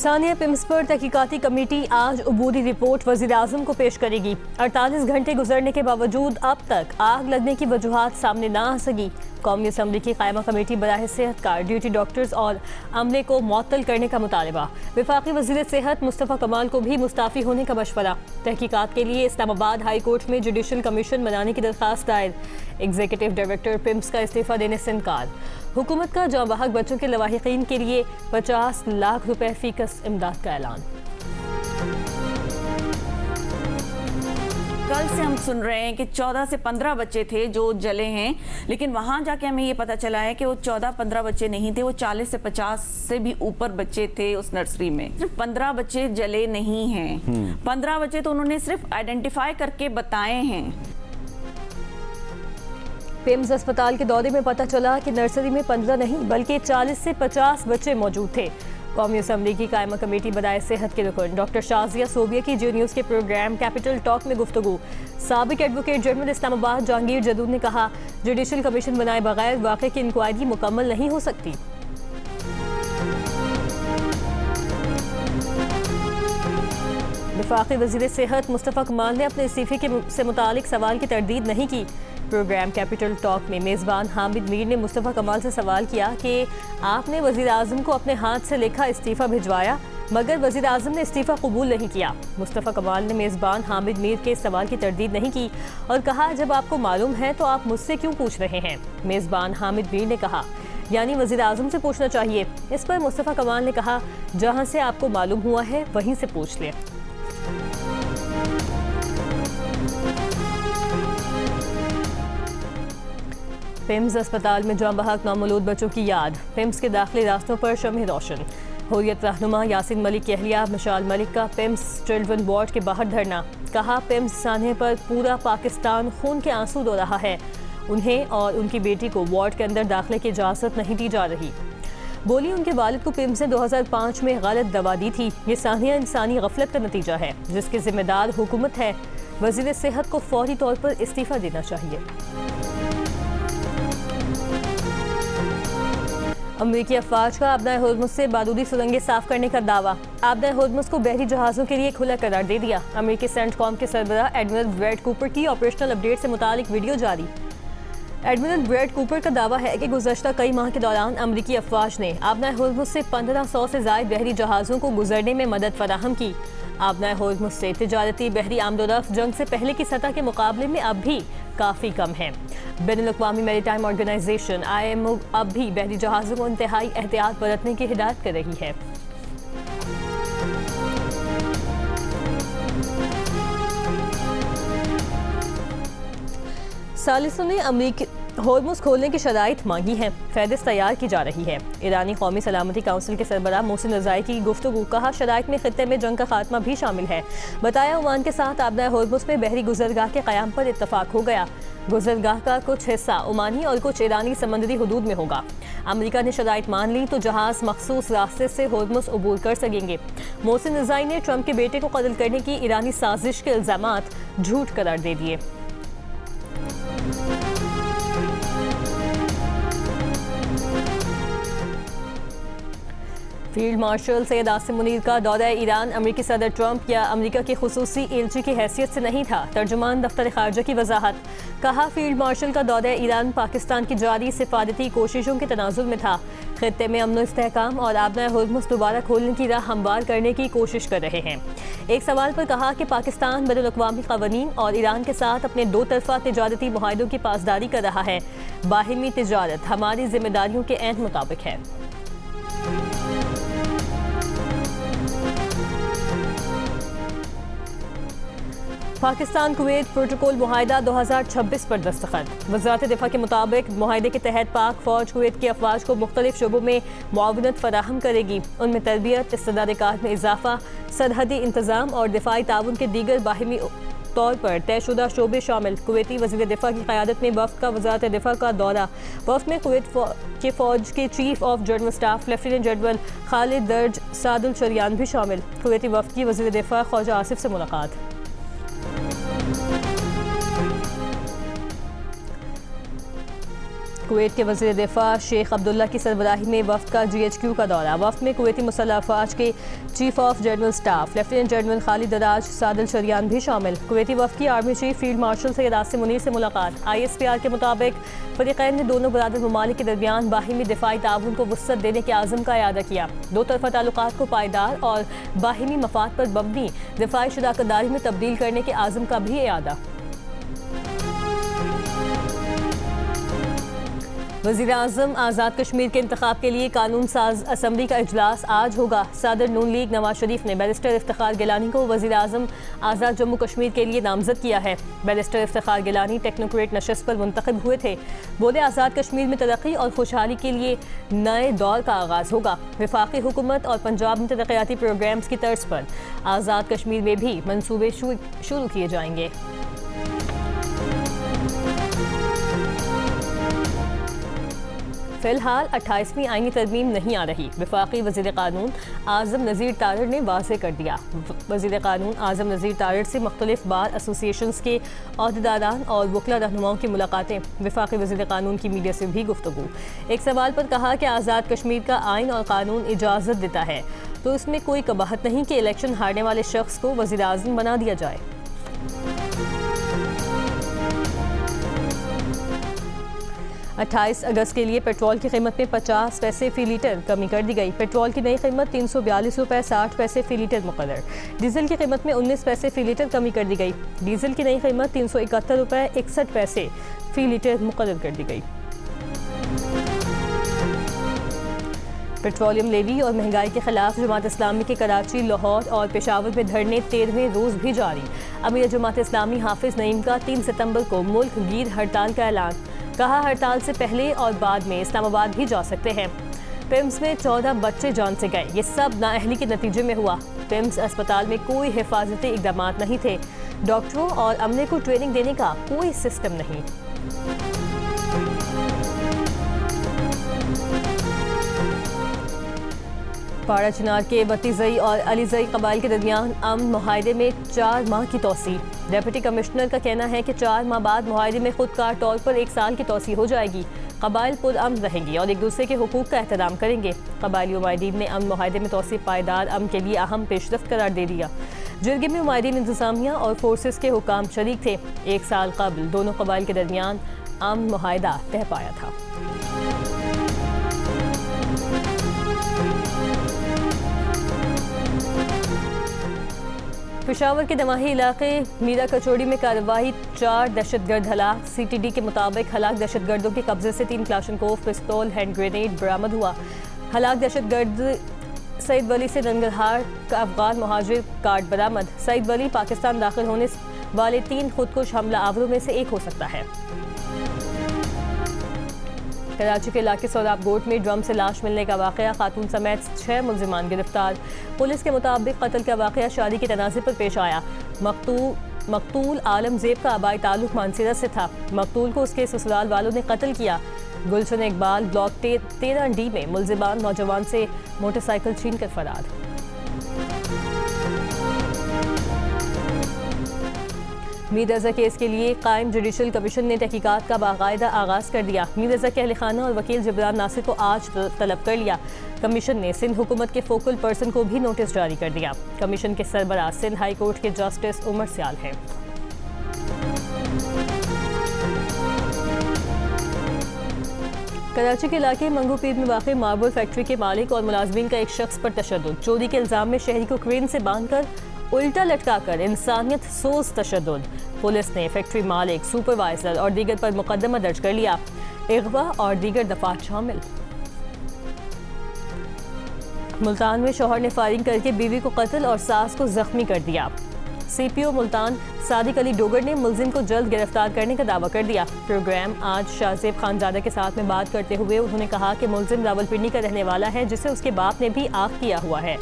Sania PIMS पर तहकीकाती committee आज अबूरी report वज़ीर-ए-आज़म को पेश करेगी। 48 घंटे गुजरने के बावजूद अब तक आग लगने की वजूहात सामने ना आ सकी। कौमी असम्बली की कायमा कमेटी बराह सेहत का ड्यूटी डॉक्टर्स और अमले को मुअत्तल करने का मुतालबा। वफाकी वज़ीर सेहत मुस्तफ़ा कमाल को भी मुस्ताफ़ी होने का मशवरा। तहकीकात के लिए इस्लामाबाद हाई कोर्ट में जुडिशल कमीशन बनाने की दरख्वास्त दायर। एग्जीक्यूटिव डायरेक्टर पिम्स का इस्तीफ़ा देने से इनकार। हुकूमत का जाँबाहक बच्चों के लवाहिकीन के लिए 50 लाख रुपए फीकस इमदाद का ऐलान। कल से हम सुन रहे हैं कि 14 से 15 बच्चे थे जो जले हैं, लेकिन वहां जाके हमें ये पता चला है कि वो 14-15 बच्चे नहीं थे, वो 40 से 50 से भी ऊपर बच्चे थे उस नर्सरी में। सिर्फ 15 बच्चे जले नहीं हैं। 15 बच्चे तो उन्होंने सिर्फ आइडेंटिफाई करके बताए हैं। पिम्स अस्पताल के दौरे में पता चला कि नर्सरी में 15 नहीं बल्कि 40 से 50 बच्चे मौजूद थे। कौमी असम्बली की कायमा कमेटी बराए सेहत के रुकन डॉक्टर शाजिया सोबिया की जियो न्यूज़ के प्रोग्राम कैपिटल टॉक में गुफ्तगू। साबिक एडवोकेट जनरल इस्लामाबाद जहांगीर जदूद ने कहा, जुडिशल कमीशन बनाए बगैर वाक़े की इंक्वायरी मुकम्मल नहीं हो सकती। वफाकी वज़ीर सेहत मुस्तफ़ा कमाल ने अपने इस्तीफ़े से मुतालिक सवाल की तरदीद नहीं की। प्रोग्राम कैपिटल टॉक में मेज़बान हामिद मीर ने मुस्तफ़ा कमाल से सवाल किया कि आपने वज़ीर-ए-आज़म को अपने हाथ से लिखा इस्तीफ़ा भिजवाया मगर वज़ीर-ए-आज़म ने इस्तीफ़ा कबूल नहीं किया। मुस्तफ़ा कमाल ने मेज़बान हामिद मीर के सवाल की तरदीद नहीं की और कहा, जब आपको मालूम है तो आप मुझसे क्यों पूछ रहे हैं। मेज़बान हामिद मीर ने कहा, यानी वज़ीर-ए-आज़म से पूछना चाहिए। इस पर मुस्तफ़ा कमाल ने कहा, जहाँ से आपको मालूम हुआ है वहीं से पूछ लें। पिम्स अस्पताल में जाँ-बहक नामौलूद बच्चों की याद। पिम्स के दाखिली रास्तों पर शम्ह रोशन। हुर्रियत रहनुमा यासीन मलिक की अहलिया मिशाल मलिक का पिम्स चिल्ड्रन वार्ड के बाहर धरना। कहा, पिम्स सान्हे पर पूरा पाकिस्तान खून के आंसू रो रहा है। उन्हें और उनकी बेटी को वार्ड के अंदर दाखिले की इजाज़त नहीं दी जा रही। बोली, उनके वालिद को पिम्स ने 2005 में गलत दवा दी थी। ये सानिया इंसानी गफलत का नतीजा है जिसकी जिम्मेदार हुकूमत है। वज़ीर सेहत को फौरी तौर पर इस्तीफ़ा देना चाहिए। अमरीकी अफवाज का आबनाए होर्मुज़ से बारूदी सुरंगें साफ करने का दावा। आबनाए होर्मुज़ को बहरी जहाज़ों के लिए खुला करार दे दिया। अमरीकी सेंटकॉम के सरबराह एडमिरल ब्रैड कूपर की ऑपरेशनल अपडेट से मुतालिक वीडियो जारी। एडमिरल ब्रैड कूपर का दावा है कि गुज़श्ता कई माह के दौरान अमरीकी अफवाज ने आबनाए होर्मुज़ से 1500 से ज़ायद बहरी जहाज़ों को गुजरने में मदद फराहम की। आबनाए होर्मुज़ से तिजारती बहरी आमदोरफ्त जंग से पहले की सतह के मुकाबले में अब भी काफ़ी कम है। बैनुल-अक़वामी मैरीटाइम ऑर्गेनाइजेशन IMO अब भी बहरी जहाज़ों को इंतहाई एहतियात बरतने की हिदायत कर रही है। सालिसों ने अमरीकी होर्मुज़ खोलने की शराइत मांगी है। फ़हरिस्त तैयार की जा रही है। ईरानी कौमी सलामती काउंसिल के सरबराह मोहसिन रज़ाई की गुफ्तगू। कहा, शराइत में खित्ते में जंग का खात्मा भी शामिल है। बताया, ओमान के साथ आबनाए होर्मुज़ में बहरी गुजरगाह के क़याम पर इत्तफाक हो गया। गुजरगाह का कुछ हिस्सा ओमानी और कुछ ईरानी समंदरी हदूद में होगा। अमरीका ने शराइत मान ली तो जहाज़ मखसूस रास्ते से होर्मुज़ अबूर कर सकेंगे। मोहसिन रज़ाई ने ट्रंप के बेटे को कत्ल करने की ईरानी साजिश के इल्ज़ामात झूठ करार दे दिए। फील्ड मार्शल सैयद आसिम मुनीर का दौरा ईरान अमरीकी सदर ट्रंप या अमरीका की खुसूसी एलची की हैसियत से नहीं था। तर्जुमान दफ्तर खारजा की वजाहत। कहा, फील्ड मार्शल का दौरा ईरान पाकिस्तान की जारी सिफारती कोशिशों के तनाजुर में था। खित्ते में अमन इस्तेहकाम और आबनाए होर्मुज़ दोबारा खोलने की राह हमवार करने की कोशिश कर रहे हैं। एक सवाल पर कहा कि पाकिस्तान बैनुल-अक़वामी क़वानीन और ईरान के साथ अपने दो तरफ़ा तिजारती मुआहदों की पासदारी कर रहा है। बाहिमी तिजारत हमारी जिम्मेदारियों के ऐन मुताबिक है। पाकिस्तान कुवैत प्रोटोकॉल मुआहिदा 2026 पर दस्तखत। वज़ारत दिफा के मुताबिक मुआहिदे के तहत पाक फ़ौज कुवैत की अफवाज को मुख्तलिफ शोबों में मुआवनत फराहम करेगी। उनमें तरबियत, इस्तेदाद कार में इजाफा, सरहदी इंतज़ाम और दिफाई ताउन के दीगर बाहिमी तौर पर तयशुदा शोबे शामिल। कुवैती वज़ीर दिफा की क़यादत में वफ़द का वज़ारत दिफा का दौरा। वफ़द में कुवैत के फ़ौज के chief of general staff lieutenant general Khalid दर्ज सादुल शरियान भी शामिल। कुवैती वफ़द की वज़ीर दिफा ख्वाजा आसिफ से मुलाकात। कुवैत के वज़ीर दिफा शेख अब्दुल्ला की सरबराही में वफ्द का GHQ का दौरा। वफ्द में कुवैती मुसल्लह अफवाज के chief of general staff lieutenant general Khalid दराज सादिल शरियान भी शामिल। कुवैती वफ्द की army chief field marshal Syed Asim Munir से मुलाकात। ISPR के मुताबिक फरीक़ैन ने दोनों बरादर ममालिक के दरमियान बाहिमी दिफाई ताउन को वुसअत देने के आज़म का इयादा किया। दो तरफ़ा ताल्लुकात को पायदार और बाहिमी मफाद पर मबनी दिफाई शराकतदारी में तब्दील करने के आज़म का भी इयादा। वज़ीर आज़म आज़ाद कश्मीर के इंतखाब के लिए कानून साज असम्बली का इजलास आज होगा। सदर नून लीग नवाज शरीफ ने बैरिस्टर इफ्तिखार गिलानी को वज़ीर आज़म आज़ाद जम्मू कश्मीर के लिए नामजद किया है। बैरिस्टर इफ्तिखार गिलानी टेक्नोक्रेट नशस्त पर मुंतखब हुए थे। बोले आज़ाद कश्मीर में तरक्की और खुशहाली के लिए नए दौर का आगाज़ होगा। वफाकी हुकूमत और पंजाब में तरक्याती प्रोग्राम्स की तर्ज पर आज़ाद कश्मीर में भी मनसूबे शुरू किए जाएंगे। फिलहाल 28वीं आईनी तरमीम नहीं आ रही। वफाकी वज़ीर क़ानून आज़म नज़ीर तारड़ ने वाज़ेह कर दिया। वज़ीर क़ानून आज़म नज़ीर तारड़ से मुख्तलिफ बार एसोसिएशंस के अहदेदारान और वकला रहनुमाओं की मुलाकातें। वफाकी वज़ीर क़ानून की मीडिया से भी गुफ्तगू। एक सवाल पर कहा कि आज़ाद कश्मीर का आइन और कानून इजाज़त देता है तो इसमें कोई कबाहत नहीं कि इलेक्शन हारने वाले शख्स को वज़ीर आज़म बना दिया जाए। 28 अगस्त के लिए पेट्रोल की कीमत में 50 पैसे फ़ी लीटर कमी कर दी गई। पेट्रोल की नई कीमत 342 रुपये 60 पैसे फ़ी लीटर मुकर्रर। डीजल की कीमत में 19 पैसे फ़ी लीटर कमी कर दी गई। डीजल की नई कीमत 371 रुपये 61 पैसे फ़ी लीटर मुकर्रर कर दी गई। पेट्रोलियम लेवी और महंगाई के खिलाफ जमात इस्लामी के कराची, लाहौर और पेशावर में धरने 13वें रोज़ भी जारी। अमीर जमात इस्लामी हाफिज़ नईम का 3 सितंबर को मुल्क गीर हड़ताल का ऐलान। कहा हड़ताल से पहले और बाद में इस्लामाबाद भी जा सकते हैं। पिम्स में 14 बच्चे जान से गए। ये सब नाअहली के नतीजे में हुआ। पिम्स अस्पताल में कोई हिफाजती इक़दाम नहीं थे। डॉक्टरों और अमले को ट्रेनिंग देने का कोई सिस्टम नहीं। पाड़ा चिनार के बत्तीजई और अलीजई कबाइल के दरमियान अमन मुआहदे में 4 माह की तोसी। डिप्टी कमिश्नर का कहना है कि 4 माह बाद मुआहदे में खुदकार तौर पर 1 साल की तोसी हो जाएगी। कबाइल पुरअमन रहेंगी और एक दूसरे के हुकूक का एहतराम करेंगे। कबाइली मुआहिदीन ने अमन मुआहदे में तोसी पायदार अमन के लिए अहम पेशरफ्त करार दे दिया। जिरगे में मुआहिदीन इंतजामिया और फोर्सेस के हुकाम शरीक थे। 1 साल कबल दोनों कबाइल के दरमियान अमन मुआहदा तय पाया था। पेशावर के दमाही इलाके मीरा कचौड़ी में कार्रवाई, 4 दहशतगर्द हलाक। CTD के मुताबिक हलाक दहशतगर्दों के कब्जे से 3 क्लाशनकोव पिस्तौल, हैंड ग्रेनेड बरामद हुआ। हलाक दहशतगर्द सईद वली से नंगरहार का अफगान मुहाजिर कार्ड बरामद। सईद वली पाकिस्तान दाखिल होने वाले 3 खुदकुश हमला आवरों में से एक हो सकता है। कराची के इलाके सोराब गोट में ड्रम से लाश मिलने का वाक़या, खातून समेत 6 मुलजिमान गिरफ्तार। पुलिस के मुताबिक कत्ल का वाक़या शादी के तनाज़े पर पेश आया। मकतूल आलम ज़ेब का आबाई ताल्लुक मानसीरा से था। मकतूल को उसके ससुराल वालों ने कत्ल किया। गुलशन इकबाल ब्लॉक 13D में मुलजिमान नौजवान से मोटरसाइकिल छीन कर फरार। मीर रज़ा केस के लिए कायम जुडिशल कमीशन ने तहकीकात का बाकायदा आगाज़ कर दिया। मीर रज़ा के अहल खाना और वकील जबरान नासिर को आज तलब कर लिया। कमीशन ने सिंध हुकूमत के फोकल पर्सन को भी नोटिस जारी कर दिया। कमीशन के सरबराह सिंध हाई कोर्ट के जस्टिस उमर सियाल हैं। कराची के इलाके मंगू पीर में वाक़ मार्बल फैक्ट्री के मालिक और मुलाजमीन का एक शख्स पर तशद्दुद। चोरी के इल्ज़ाम में शहरी को क्रेन से बांधकर उल्टा लटकाकर इंसानियत सोज तशद्दुद। पुलिस ने फैक्ट्री मालिक, सुपरवाइजर और दीगर पर मुकदमा दर्ज कर लिया। अगवा और दीगर दफात शामिल। मुल्तान में शौहर ने फायरिंग करके बीवी को कत्ल और सास को जख्मी कर दिया। CPO मुल्तान सादिक अली डोगर ने मुलजिम को जल्द गिरफ्तार करने का दावा कर दिया। प्रोग्राम आज शाहजेब खानजादा के साथ में बात करते हुए उन्होंने कहा कि मुलजिम रावलपिंडी का रहने वाला है, जिसे उसके बाप ने भी आग किया हुआ है।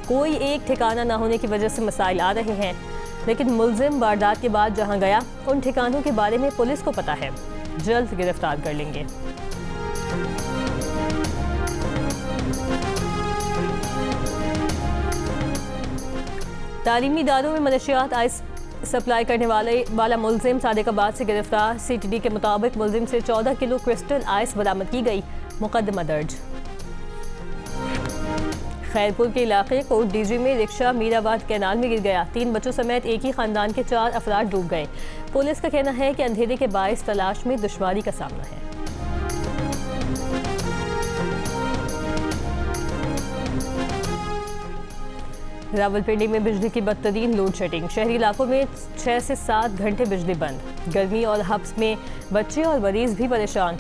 कोई एक ठिकाना न होने की वजह से मसाइल आ रहे हैं, लेकिन मुलजिम वारदात के बाद जहां गया उन ठिकानों के बारे में पुलिस को पता है। जल्द गिरफ्तार कर लेंगे। तालीमी इदारों में मनशियात सप्लाई करने वाला मुलजिम सादिकाबाद से गिरफ्तार। CTD के मुताबिक मुलजिम से 14 किलो क्रिस्टल आइस बरामद की गई। मुकदमा दर्ज। खैरपुर के इलाके कोट डीजी में रिक्शा मीराबाद कैनाल में गिर गया। 3 बच्चों समेत एक ही खानदान के 4 अफराद डूब गए। पुलिस का कहना है कि अंधेरे के बायस तलाश में दुश्वारी का सामना है। रावलपिंडी में बिजली की बदतरीन लोड शेडिंग। शहरी इलाकों में 6 से 7 घंटे बिजली बंद। गर्मी और हब्स में बच्चे और मरीज भी परेशान।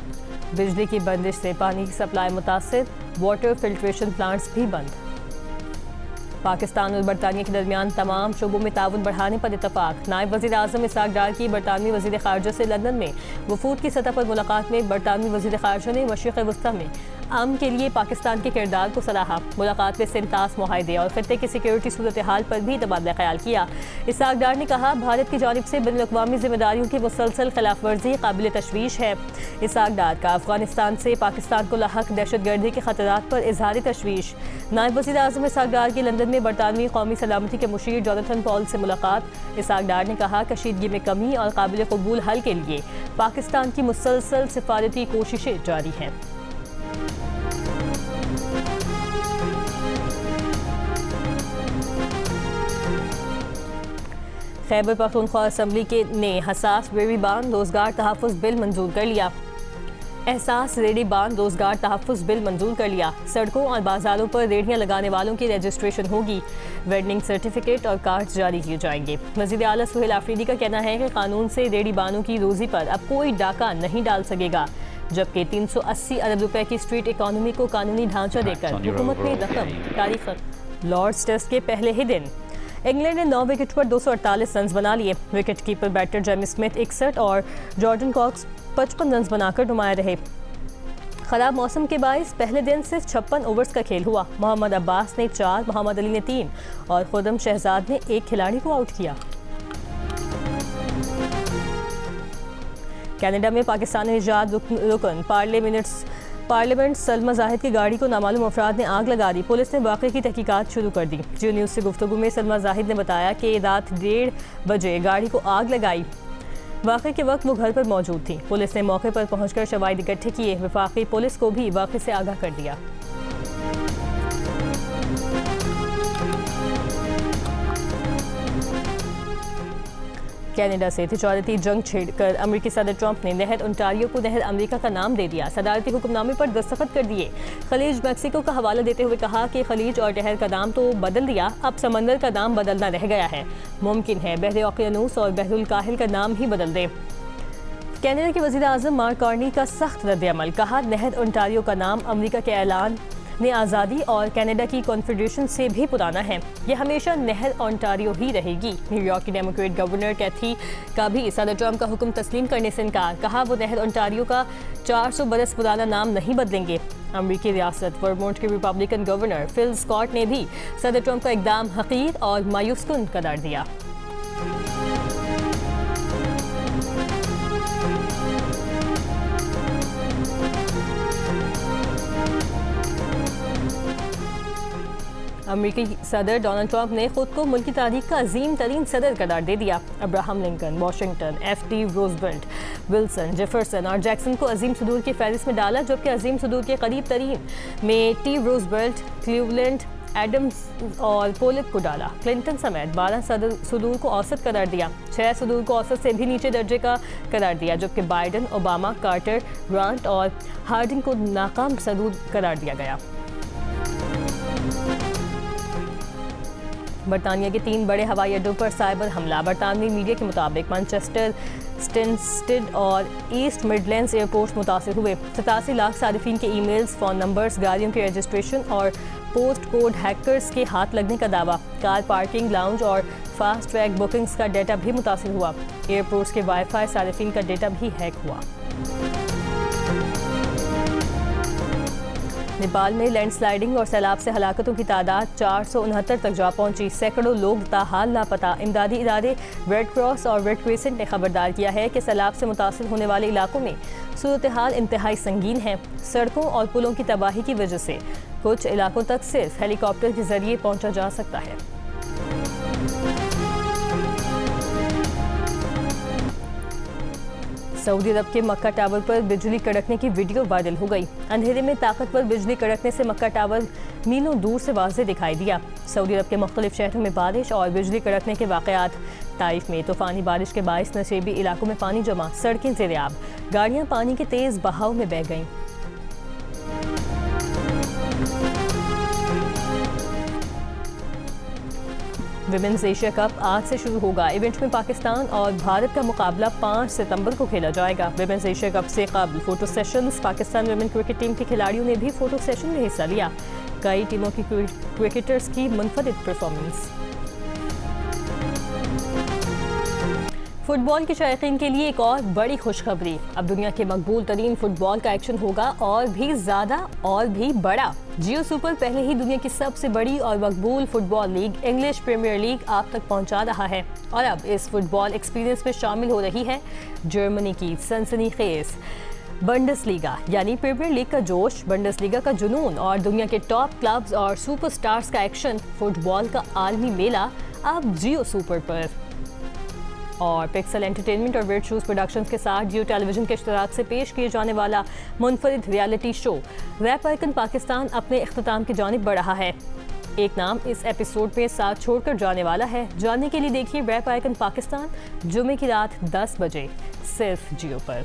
बिजली की बंदिश से पानी की सप्लाई मुतासिर। वाटर फिल्ट्रेशन प्लांट्स भी बंद। पाकिस्तान और बरतानिया के दरमियान तमाम शोबों में ताउन बढ़ाने पर इत्तफाक। नायब वज़ीर आज़म इसहाक डार की बरतानवी वज़ीर ख़ारजा से लंदन में वफूद की सतह पर मुलाकात में बरतानवी वज़ीर ख़ारजा ने मशरिक़ वस्ता में अमन के लिए पाकिस्तान के किरदार को सराहा। मुलाकात में सिंतास मुआहदे और खित्ते की सिक्योरिटी सूरत हाल पर भी तबादला ख्याल किया। इसहाक डार ने कहा, भारत की जानिब से बैनुल-अक़वामी जिम्मेदारियों की मुसलसल खिलाफ वर्जी काबिल तशवीश है। इसहाक डार का अफगानिस्तान से पाकिस्तान को लाहक दहशतगर्दी के खतरात पर इजहार तशवीश। नायब वज़ीर आज़म इसहाक डार की लंदन में बरतानवी कौमी सलामती के मुशीर जोनाथन पॉल से मुलाकात। इसहाक डार ने कहा, कशीदगी में कमी और काबिल कबूल हल के लिए पाकिस्तान की मुसलसल सिफारती कोशिशें जारी हैं। खैबर पख्तूनख्वा असम्बली ने हसास रेडी बांध रोजगार तहफ़्फ़ुज़ बिल मंजूर कर लिया। एहसास रेडी बांध रोजगार तहफ़्फ़ुज़ बिल मंजूर कर लिया। सड़कों और बाजारों पर रेडियां लगाने वालों की रजिस्ट्रेशन होगी। वेंडिंग सर्टिफिकेट और कार्ड जारी किए जाएंगे। वज़ीर आला सुहेल आफरीदी का कहना है कि कानून से रेडी बानों की रोजी पर अब कोई डाका नहीं डाल सकेगा, जबकि 380 अरब रुपए की स्ट्रीट इकॉनमी को कानूनी ढांचा देकर हुकूमत ने रकम तारीख। लॉर्ड्स टेस्ट के पहले ही दिन इंग्लैंड ने 9 विकेट पर 248 रन बना लिए। Wicket keeper batter Jamie Smith 61 और जॉर्डन कॉक्स 55 रन बनाकर नुमाया रहे। खराब मौसम के बायस पहले दिन सिर्फ 56 ओवर्स का खेल हुआ। मोहम्मद अब्बास ने 4, मोहम्मद अली ने 3 और खुदम शहजाद ने 1 खिलाड़ी को आउट किया। कनाडा में पाकिस्तानी निजात रुकन पार्लियामेंट सलमा जाहिद की गाड़ी को नामालूम अफराद ने आग लगा दी। पुलिस ने वाक़े की तहकीकात शुरू कर दी। जियो न्यूज़ से गुफ्तगू में सलमा जाहिद ने बताया कि रात 1:30 बजे गाड़ी को आग लगाई। वाक़े के वक्त वो घर पर मौजूद थी। पुलिस ने मौके पर पहुंचकर शवाहिद इकट्ठे किए। वफाकी पुलिस को भी वाक़े से आगाह कर दिया। कनाडा से तिजारती जंग छेड़कर अमेरिकी सदर ट्रंप ने नहर ओंटारियो को नहर अमेरिका का नाम दे दिया। सदारती हुक्मनामे पर दस्तखत कर दिए। खलीज मैक्सिको का हवाला देते हुए कहा कि खलीज और नहर का नाम तो बदल दिया, अब समंदर का नाम बदलना रह गया है। मुमकिन है बहरे ओकियानूस और बहरुल काहिल का नाम ही बदल दे। कनाडा के वज़ीर आज़म मार्क कार्नी का सख्त रद्द-ए-अमल। कहा, नहर ओंटारियो का नाम अमेरिका के ऐलान ने आज़ादी और कनाडा की कॉन्फेडरेशन से भी पुराना है। यह हमेशा नहर ओंटारियो ही रहेगी। न्यूयॉर्क की डेमोक्रेट गवर्नर कैथी का भी सदर ट्रंप का हुक्म तस्लीम करने से इनकार। कहा, वो नहर ओंटारियो का 400 बरस पुराना नाम नहीं बदलेंगे। अमेरिकी रियासत वर्मोंट के रिपब्लिकन गवर्नर फिल स्कॉट ने भी सदर ट्रंप का इकदाम हकीर और मायूसकुन करार दिया। अमेरिकी सदर डोनाल्ड ट्रंप ने खुद को मुल्क की तारीख का अजीम तरीन सदर करार दे दिया। Abraham Lincoln, Washington, F.D. Roosevelt, Wilson, Jefferson और जैक्सन को अजीम सदूर की फहरिस्त में डाला, जबकि अजीम सदूर के करीब तरीन में T. रूजवेल्ट, क्लीवलैंड, एडम्स और पोलिक को डाला। क्लिंटन समेत 12 सदूर को औसत करार दिया। 6 सदूर को औसत से भी नीचे दर्जे का करार दिया, जबकि बाइडन, ओबामा, कार्टर, ग्रांट और हार्डिंग को नाकाम सदूर करार दिया गया। बरतानिया के 3 बड़े हवाई अड्डों पर साइबर हमला। बरतानवी मीडिया के मुताबिक मैनचेस्टर, स्टिंस्टेड और ईस्ट मिडलैंड्स एयरपोर्ट मुतासर हुए। 87 लाख सारिफिन के ईमेल्स, फ़ोन नंबर्स, गाड़ियों के रजिस्ट्रेशन और पोस्ट कोड हैकर्स के हाथ लगने का दावा। कार पार्किंग, लाउंज और फास्ट ट्रैक बुकिंग्स का डेटा भी मुतासर हुआ। एयरपोर्ट्स के वाईफाई सारिफिन का डेटा भी हैक हुआ। नेपाल में लैंडस्लाइडिंग और सैलाब से हलाकतों की तादाद 469 तक जा पहुंची। सैकड़ों लोग ताहाल लापता। इमदादी इदारे रेड क्रॉस और रेड क्रिसेंट ने खबरदार किया है कि सैलाब से मुतासिर होने वाले इलाकों में सूरत हाल इंतहाई संगीन है। सड़कों और पुलों की तबाही की वजह से कुछ इलाकों तक सिर्फ हेलीकॉप्टर के जरिए पहुंचा जा सकता है। सऊदी अरब के मक्का टावर पर बिजली कड़कने की वीडियो वायरल हो गई। अंधेरे में ताकतवर बिजली कड़कने से मक्का टावर मीलों दूर से वाज़ेह दिखाई दिया। सऊदी अरब के मुख्तलिफ शहरों में बारिश और बिजली कड़कने के वाक़यात। ताइफ में तूफ़ानी बारिश के बाइस नशेबी इलाकों में पानी जमा, सड़कें ज़ेर-ए-आब, गाड़ियाँ पानी के तेज़ बहाव में बह गईं। विमेंस एशिया कप आज से शुरू होगा। इवेंट में पाकिस्तान और भारत का मुकाबला 5 सितंबर को खेला जाएगा। विमेंस एशिया कप से कबल photo sessions. Pakistan women cricket team के खिलाड़ियों ने भी फोटो सेशन में हिस्सा लिया। कई टीमों की क्रिकेटर्स की मुनफरिद परफॉर्मेंस। फुटबॉल के शायकीन के लिए एक और बड़ी खुशखबरी। अब दुनिया के मकबूल तरीन फुटबॉल का एक्शन होगा और भी ज़्यादा और भी बड़ा। जियो सुपर पहले ही दुनिया की सबसे बड़ी और मकबूल football league English Premier League आप तक पहुंचा रहा है और अब इस फुटबॉल एक्सपीरियंस में शामिल हो रही है जर्मनी की सनसनीखेज बंडसलीगा यानी प्रीमियर लीग का जोश, बंडसलीगा का जुनून और दुनिया के टॉप क्लब्स और सुपरस्टार्स का एक्शन। फुटबॉल का आलमी मेला अब जियो सुपर पर। और पिक्सल एंटरटेनमेंट और वेट शूज प्रोडक्शंस के साथ जियो टेलीविजन के इश्तराक से पेश किए जाने वाला मुनफरिद reality show rap icon Pakistan अपने इख्तिताम की जानिब बढ़ रहा है। एक नाम इस एपिसोड में साथ छोड़कर जाने वाला है। जानने के लिए देखिए रैप आइकन पाकिस्तान जुमे की रात 10 बजे सिर्फ जियो पर।